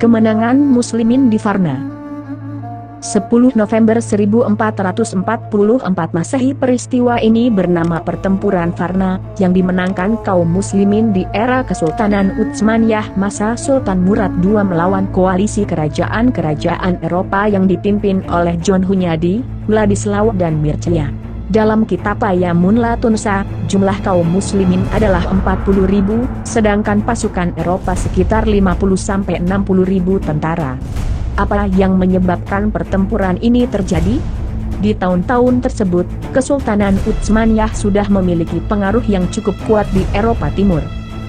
Kemenangan Muslimin di Varna. 10 November 1444 Masehi. Peristiwa ini bernama Pertempuran Varna, yang dimenangkan kaum muslimin di era Kesultanan Utsmaniyah masa Sultan Murad II melawan koalisi kerajaan-kerajaan Eropa yang dipimpin oleh John Hunyadi, Wladislaw dan Mircea. Dalam kitab Ayamun Latunsa, jumlah kaum muslimin adalah 40.000, sedangkan pasukan Eropa sekitar 50-60.000 tentara. Apa yang menyebabkan pertempuran ini terjadi? Di tahun-tahun tersebut, Kesultanan Utsmaniyah sudah memiliki pengaruh yang cukup kuat di Eropa Timur.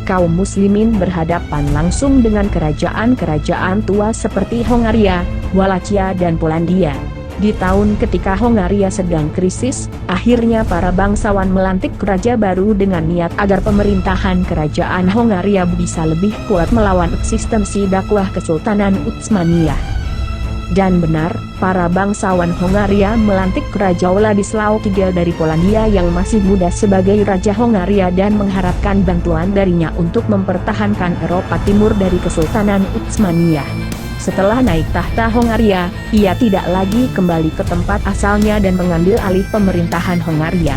Kaum muslimin berhadapan langsung dengan kerajaan-kerajaan tua seperti Hongaria, Wallachia dan Polandia. Di tahun ketika Hongaria sedang krisis, akhirnya para bangsawan melantik raja baru dengan niat agar pemerintahan kerajaan Hongaria bisa lebih kuat melawan eksistensi dakwah Kesultanan Utsmaniyah. Dan benar, para bangsawan Hongaria melantik Raja Wladislaw III dari Polandia yang masih muda sebagai Raja Hongaria dan mengharapkan bantuan darinya untuk mempertahankan Eropa Timur dari Kesultanan Utsmaniyah. Setelah naik tahta Hongaria, ia tidak lagi kembali ke tempat asalnya dan mengambil alih pemerintahan Hongaria.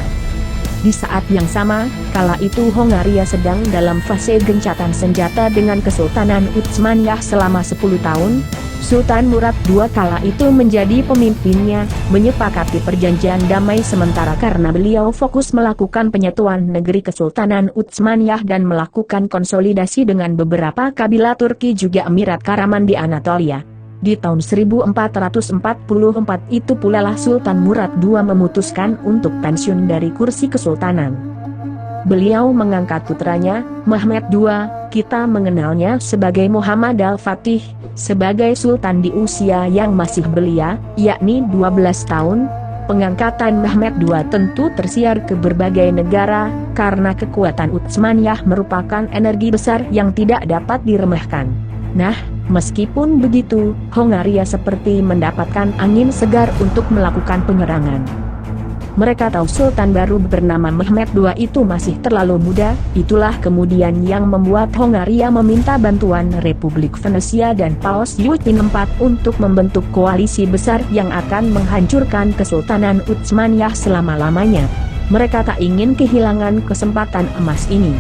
Di saat yang sama, kala itu Hongaria sedang dalam fase gencatan senjata dengan Kesultanan Utsmaniyah selama 10 tahun. Sultan Murad II kala itu menjadi pemimpinnya, menyepakati perjanjian damai sementara karena beliau fokus melakukan penyatuan negeri Kesultanan Utsmaniyah dan melakukan konsolidasi dengan beberapa kabilah Turki juga Emirat Karaman di Anatolia. Di tahun 1444 itu pula lah Sultan Murad II memutuskan untuk pensiun dari kursi kesultanan. Beliau mengangkat putranya, Mehmed II, kita mengenalnya sebagai Muhammad Al-Fatih, sebagai sultan di usia yang masih belia, yakni 12 tahun. Pengangkatan Mehmed II tentu tersiar ke berbagai negara, karena kekuatan Utsmaniyah merupakan energi besar yang tidak dapat diremehkan. Nah, meskipun begitu, Hongaria seperti mendapatkan angin segar untuk melakukan penyerangan. Mereka tahu Sultan baru bernama Mehmed II itu masih terlalu muda, itulah kemudian yang membuat Hongaria meminta bantuan Republik Venesia dan Paus Yutin IV untuk membentuk koalisi besar yang akan menghancurkan Kesultanan Utsmaniyah selama-lamanya. Mereka tak ingin kehilangan kesempatan emas ini.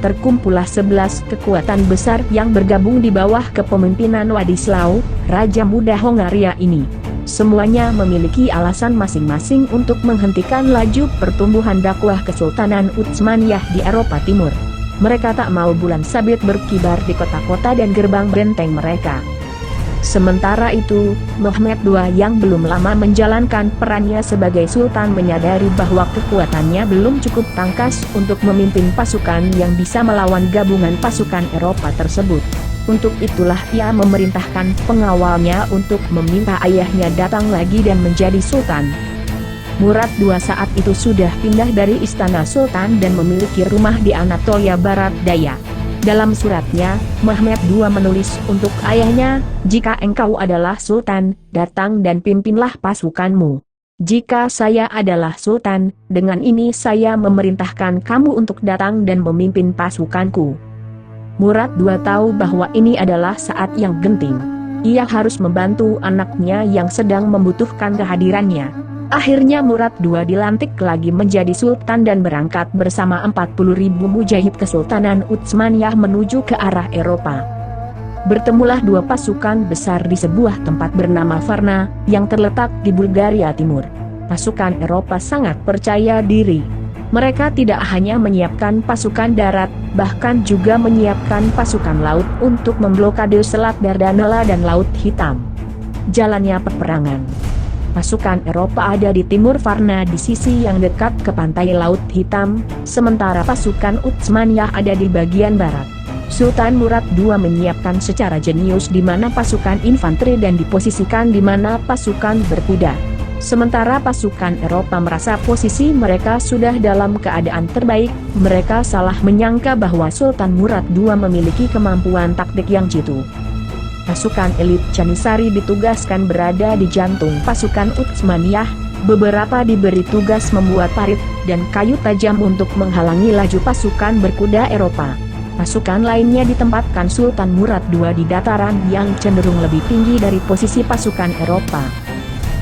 Terkumpullah 11 kekuatan besar yang bergabung di bawah kepemimpinan Wladislaw, Raja Muda Hongaria ini. Semuanya memiliki alasan masing-masing untuk menghentikan laju pertumbuhan dakwah Kesultanan Utsmaniyah di Eropa Timur. Mereka tak mau bulan sabit berkibar di kota-kota dan gerbang benteng mereka. Sementara itu, Mehmed II yang belum lama menjalankan perannya sebagai sultan menyadari bahwa kekuatannya belum cukup tangkas untuk memimpin pasukan yang bisa melawan gabungan pasukan Eropa tersebut. Untuk itulah ia memerintahkan pengawalnya untuk meminta ayahnya datang lagi dan menjadi sultan. Murad II saat itu sudah pindah dari istana sultan dan memiliki rumah di Anatolia Barat Daya. Dalam suratnya, Mehmed II menulis untuk ayahnya, "Jika engkau adalah sultan, datang dan pimpinlah pasukanmu. Jika saya adalah sultan, dengan ini saya memerintahkan kamu untuk datang dan memimpin pasukanku." Murad II tahu bahwa ini adalah saat yang genting. Ia harus membantu anaknya yang sedang membutuhkan kehadirannya. Akhirnya Murad II dilantik lagi menjadi sultan dan berangkat bersama 40.000 mujahid Kesultanan Utsmaniyah menuju ke arah Eropa. Bertemulah dua pasukan besar di sebuah tempat bernama Varna, yang terletak di Bulgaria Timur. Pasukan Eropa sangat percaya diri. Mereka tidak hanya menyiapkan pasukan darat, bahkan juga menyiapkan pasukan laut untuk memblokade Selat Dardanella dan Laut Hitam. Jalannya peperangan. Pasukan Eropa ada di timur Varna di sisi yang dekat ke pantai Laut Hitam, sementara pasukan Utsmaniyah ada di bagian barat. Sultan Murad II menyiapkan secara jenius di mana pasukan infanteri dan diposisikan di mana pasukan berkuda. Sementara pasukan Eropa merasa posisi mereka sudah dalam keadaan terbaik, mereka salah menyangka bahwa Sultan Murad II memiliki kemampuan taktik yang jitu. Pasukan elit Canisari ditugaskan berada di jantung pasukan Utsmaniyah, beberapa diberi tugas membuat parit dan kayu tajam untuk menghalangi laju pasukan berkuda Eropa. Pasukan lainnya ditempatkan Sultan Murad II di dataran yang cenderung lebih tinggi dari posisi pasukan Eropa.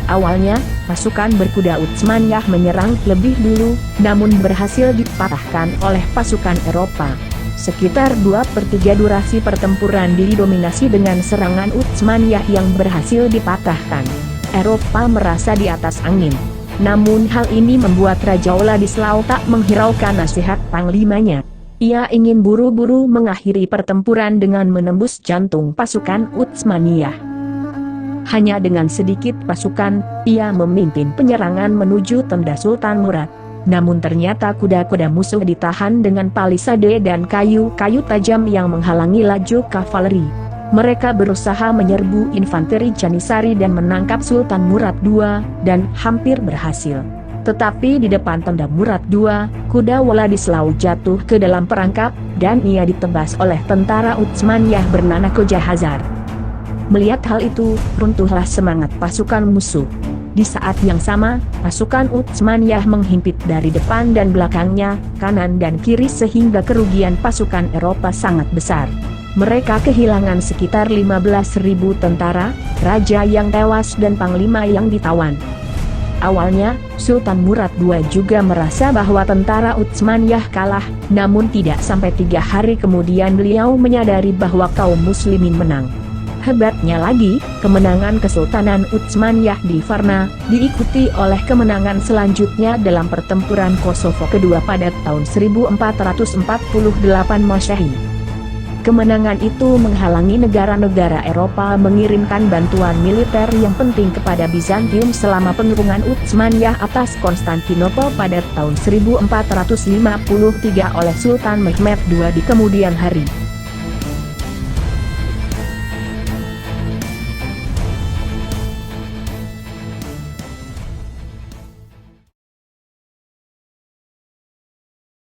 Awalnya, pasukan berkuda Utsmaniyah menyerang lebih dulu, namun berhasil dipatahkan oleh pasukan Eropa. Sekitar 2/3 durasi pertempuran didominasi dengan serangan Utsmaniyah yang berhasil dipatahkan. Eropa merasa di atas angin. Namun hal ini membuat Raja Wladislau tak menghiraukan nasihat panglimanya. Ia ingin buru-buru mengakhiri pertempuran dengan menembus jantung pasukan Utsmaniyah. Hanya dengan sedikit pasukan, ia memimpin penyerangan menuju tenda Sultan Murad. Namun ternyata kuda-kuda musuh ditahan dengan palisade dan kayu-kayu tajam yang menghalangi laju kavaleri. Mereka berusaha menyerbu infanteri Canisari dan menangkap Sultan Murad II, dan hampir berhasil. Tetapi di depan tenda Murad II, kuda Wladislau jatuh ke dalam perangkap, dan ia ditebas oleh tentara Utsmaniyah bernama Koja Hazar. Melihat hal itu, runtuhlah semangat pasukan musuh. Di saat yang sama, pasukan Utsmaniyah menghimpit dari depan dan belakangnya, kanan dan kiri sehingga kerugian pasukan Eropa sangat besar. Mereka kehilangan sekitar 15.000 tentara, raja yang tewas dan panglima yang ditawan. Awalnya, Sultan Murad II juga merasa bahwa tentara Utsmaniyah kalah, namun tidak sampai 3 hari kemudian beliau menyadari bahwa kaum muslimin menang. Hebatnya lagi, kemenangan Kesultanan Utsmaniyah di Varna, diikuti oleh kemenangan selanjutnya dalam pertempuran Kosovo kedua pada tahun 1448 Masehi. Kemenangan itu menghalangi negara-negara Eropa mengirimkan bantuan militer yang penting kepada Bizantium selama pengepungan Utsmaniyah atas Konstantinopel pada tahun 1453 oleh Sultan Mehmed II di kemudian hari.